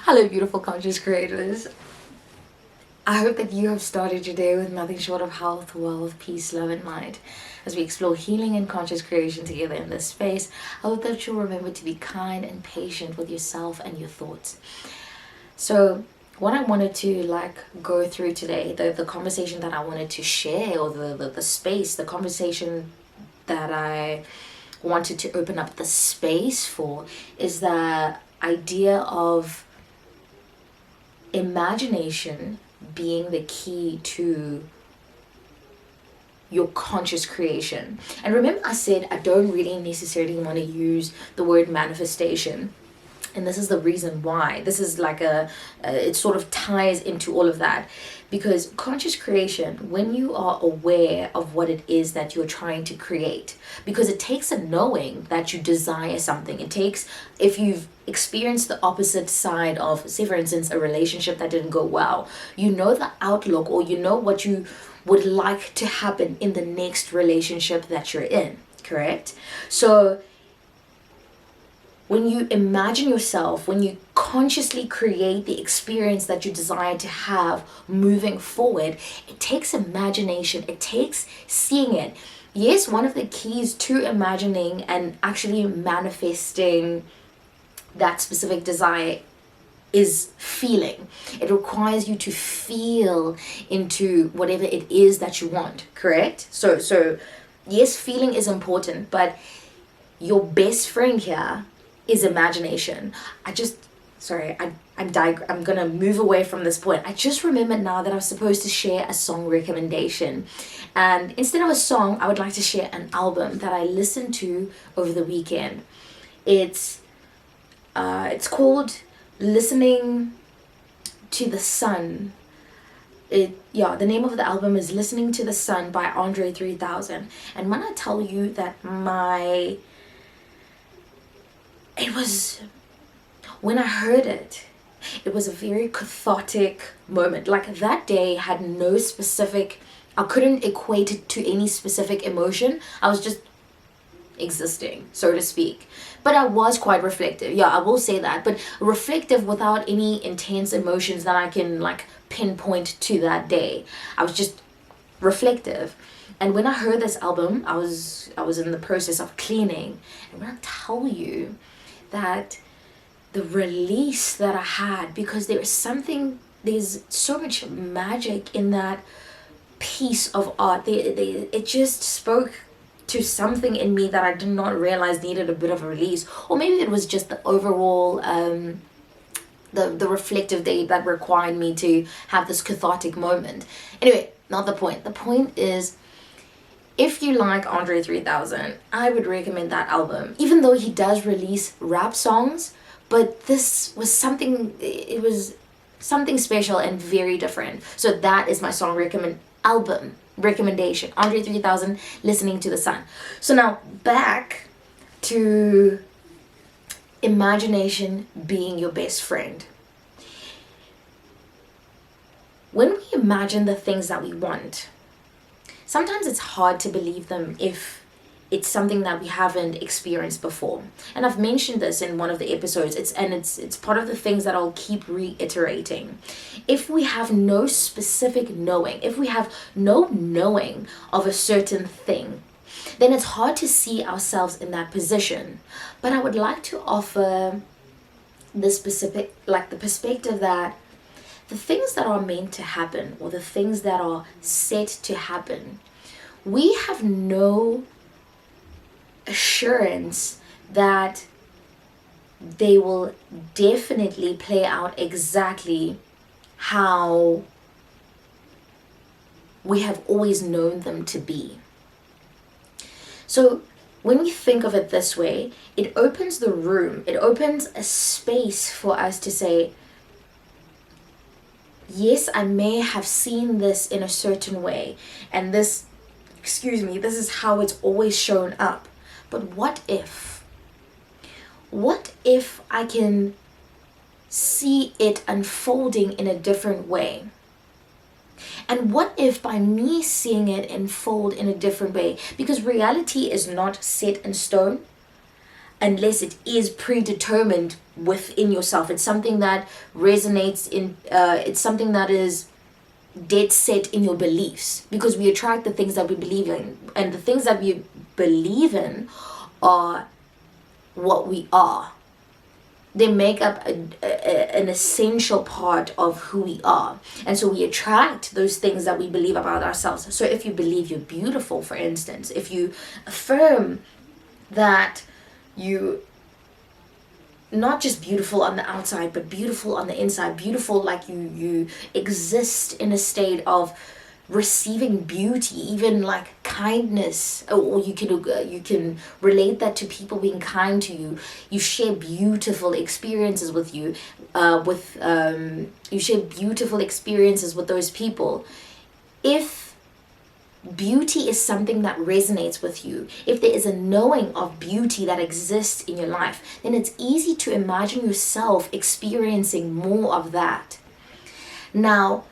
Hello, beautiful conscious creators. I hope that you have started your day with nothing short of health, wealth, peace, love, and light. As we explore healing and conscious creation together in this space, I hope that you'll remember to be kind and patient with yourself and your thoughts. So, what I wanted to go through today, the conversation that I wanted to share, or the space, the conversation that I wanted to open up the space for, is the idea of imagination being the key to your conscious creation. And remember, I said I don't really necessarily want to use the word manifestation, and this is the reason why. This is it sort of ties into all of that, because conscious creation, when you are aware of what it is that you're trying to create, because it takes a knowing that you desire something. It takes, if you've experienced the opposite side of, say for instance, a relationship that didn't go well, you know the outlook, or you know what you would like to happen in the next relationship that you're in, correct? So when you imagine yourself, when you consciously create the experience that you desire to have moving forward, it takes imagination, it takes seeing it. Yes, one of the keys to imagining and actually manifesting that specific desire is feeling. It requires you to feel into whatever it is that you want, correct? So yes, feeling is important, but your best friend here is imagination. I'm gonna move away from this point. I just remembered now that I was supposed to share a song recommendation, and instead of a song, I would like to share an album that I listened to over the weekend. It's called Listening to the Sun. The name of the album is Listening to the Sun by Andre 3000. And when I tell you that when I heard it, it was a very cathartic moment. Like, that day had no specific, I couldn't equate it to any specific emotion. I was just existing, so to speak. But I was quite reflective. Yeah, I will say that. But reflective without any intense emotions that I can pinpoint to that day. I was just reflective. And when I heard this album, I was in the process of cleaning. And when I tell you that the release that I had, because there's so much magic in that piece of art. It just spoke to something in me that I did not realize needed a bit of a release. Or maybe it was just the overall the reflective day that required me to have this cathartic moment. Anyway, not the point. The point is, if you like Andre 3000, I would recommend that album. Even though he does release rap songs, but this was something special and very different. So that is my song recommendation. Andre 3000, Listening to the Sun. So now back to imagination being your best friend. When we imagine the things that we want, sometimes it's hard to believe them if it's something that we haven't experienced before. And I've mentioned this in one of the episodes. It's part of the things that I'll keep reiterating. If we have no specific knowing, if we have no knowing of a certain thing, then it's hard to see ourselves in that position. But I would like to offer this specific, the perspective that the things that are meant to happen, or the things that are set to happen, we have no assurance that they will definitely play out exactly how we have always known them to be. So when we think of it this way, it opens the room, it opens a space for us to say, yes, I may have seen this in a certain way, and this is how it's always shown up. But what if I can see it unfolding in a different way? And what if by me seeing it unfold in a different way, because reality is not set in stone, unless it is predetermined within yourself. It's something that resonates in, it's something that is dead set in your beliefs, because we attract the things that we believe in, and the things that we believe in are what we are. They make up an essential part of who we are. And so we attract those things that we believe about ourselves. So if you believe you're beautiful, for instance, if you affirm that you not just beautiful on the outside, but beautiful on the inside, beautiful, like you exist in a state of receiving beauty, even like kindness, or you can relate that to people being kind to you. You share beautiful experiences with you, you share beautiful experiences with those people. If beauty is something that resonates with you, if there is a knowing of beauty that exists in your life, then it's easy to imagine yourself experiencing more of that. Now,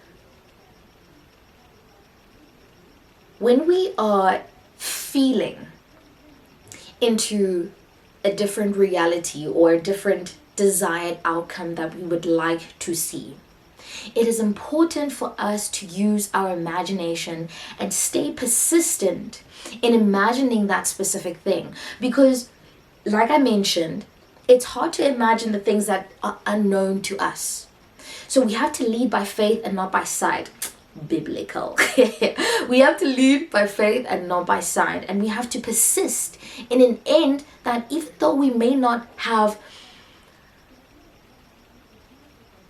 when we are feeling into a different reality or a different desired outcome that we would like to see, it is important for us to use our imagination and stay persistent in imagining that specific thing. Because, like I mentioned, it's hard to imagine the things that are unknown to us. So we have to lead by faith and not by sight. Biblical. We have to lead by faith and not by sight, and we have to persist in an end that, even though we may not have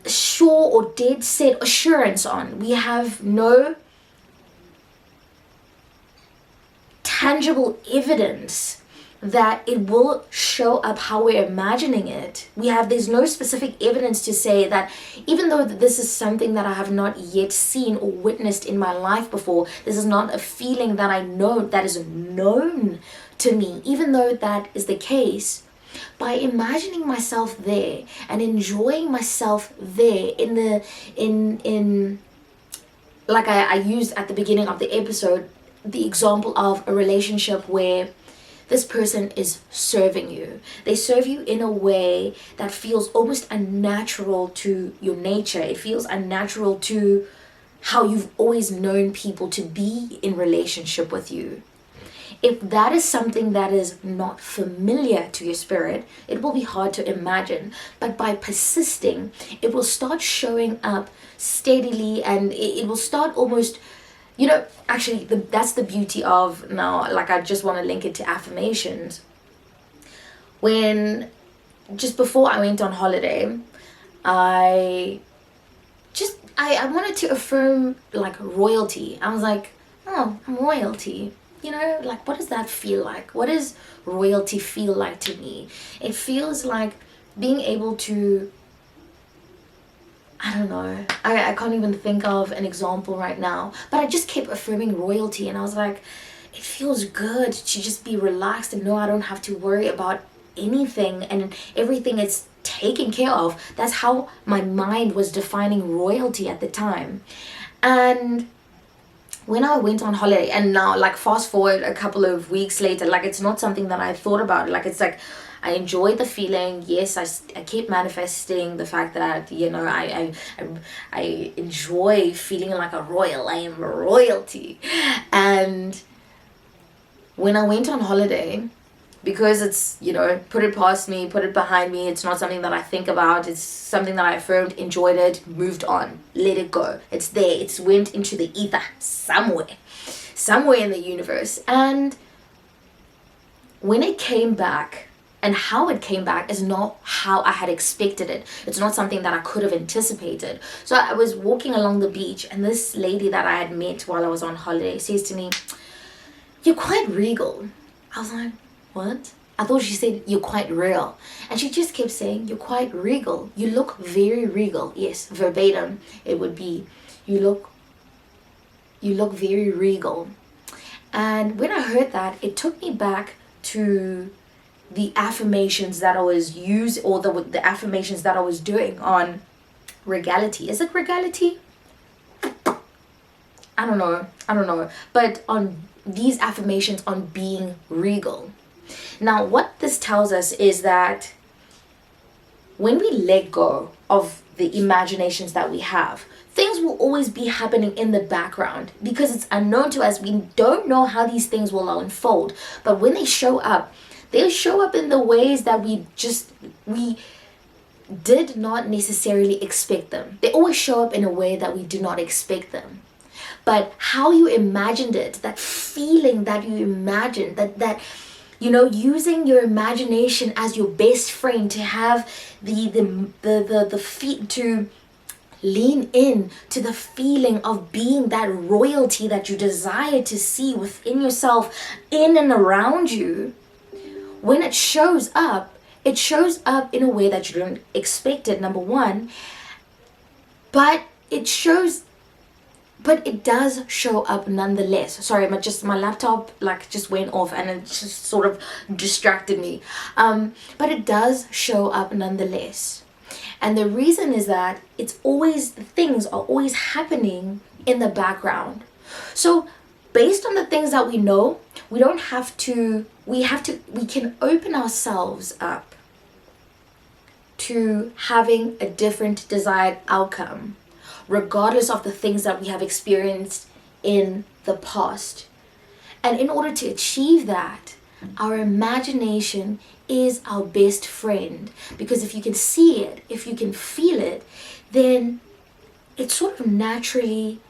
sure or dead set assurance on, we have no tangible evidence that it will show up how we're imagining it. There's no specific evidence to say that, even though this is something that I have not yet seen or witnessed in my life before, this is not a feeling that I know, that is known to me, even though that is the case, by imagining myself there and enjoying myself there in like I used at the beginning of the episode, the example of a relationship where this person is serving you. They serve you in a way that feels almost unnatural to your nature. It feels unnatural to how you've always known people to be in relationship with you. If that is something that is not familiar to your spirit, it will be hard to imagine. But by persisting, it will start showing up steadily, and it will start almost, actually, that's the beauty of, now, like, I just want to link it to affirmations. Just before I went on holiday, I wanted to affirm, like, royalty. I was like, oh, I'm royalty. Like, what does that feel like? What does royalty feel like to me? It feels like being able to, I don't know, I can't even think of an example right now, but I just kept affirming royalty, and I was like, it feels good to just be relaxed and know I don't have to worry about anything, and everything is taken care of. That's how my mind was defining royalty at the time. And when I went on holiday, and now, like, fast forward a couple of weeks later, like, it's not something that I thought about. Like, it's like, I enjoyed the feeling. Yes, I keep manifesting the fact that, I enjoy feeling like a royal. I am royalty. And when I went on holiday, because it's, put it past me, put it behind me, it's not something that I think about, it's something that I affirmed, enjoyed it, moved on, let it go. It's there, it's went into the ether somewhere in the universe. And when it came back, and how it came back is not how I had expected it. It's not something that I could have anticipated. So I was walking along the beach, and this lady that I had met while I was on holiday says to me, "You're quite regal." I was like, what? I thought she said, "You're quite real." And she just kept saying, "You're quite regal. You look very regal." Yes, verbatim, it would be, you look very regal." And when I heard that, it took me back to the affirmations that I was using, or the affirmations that I was doing on regality. Is it regality? I don't know. But on these affirmations on being regal. Now, what this tells us is that when we let go of the imaginations that we have, things will always be happening in the background because it's unknown to us. We don't know how these things will unfold. But when they show up in the ways that we did not necessarily expect them. They always show up in a way that we do not expect them. But how you imagined it, that feeling that you imagined, that using your imagination as your best friend, to have the feet, to lean in to the feeling of being that royalty that you desire to see within yourself, in and around you. When it shows up in a way that you don't expect it, number one. But it does show up nonetheless. Sorry, my laptop just went off and it just sort of distracted me. But it does show up nonetheless. And the reason is that things are always happening in the background. So based on the things that we know, we can open ourselves up to having a different desired outcome, regardless of the things that we have experienced in the past. And in order to achieve that, our imagination is our best friend. Because if you can see it, if you can feel it, then it sort of naturally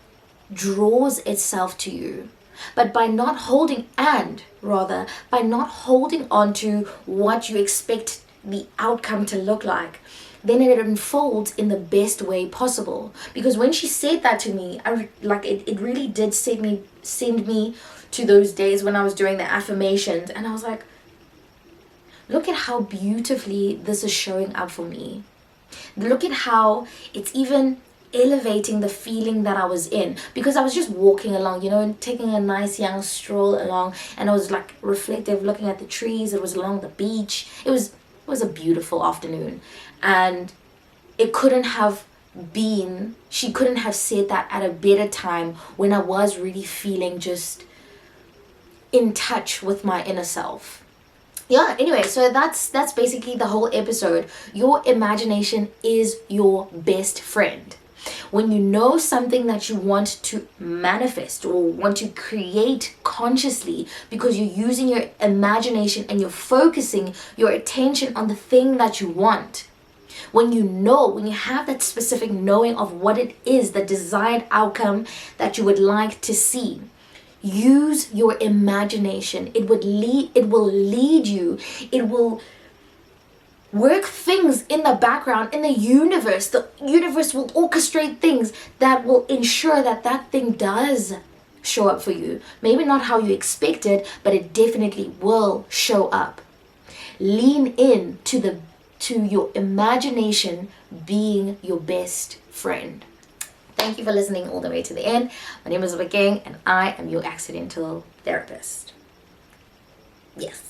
draws itself to you. But by not holding on to what you expect the outcome to look like, then it unfolds in the best way possible. Because when she said that to me, it really did send me to those days when I was doing the affirmations, and I was like, look at how beautifully this is showing up for me. Look at how it's even elevating the feeling that I was in, because I was just walking along, taking a nice young stroll along, and I was reflective, looking at the trees. It was along the beach. It was a beautiful afternoon, and she couldn't have said that at a better time, when I was really feeling just in touch with my inner self. Yeah, anyway, so that's basically the whole episode. Your imagination is your best friend. When you know something that you want to manifest or want to create consciously, because you're using your imagination and you're focusing your attention on the thing that you want, when you have that specific knowing of what it is, the desired outcome that you would like to see, use your imagination. It will lead you. It will work things in the background, in the universe. The universe will orchestrate things that will ensure that thing does show up for you. Maybe not how you expected, but it definitely will show up. Lean in to your imagination being your best friend. Thank you for listening all the way to the end. My name is Gang, and I am your accidental therapist. Yes.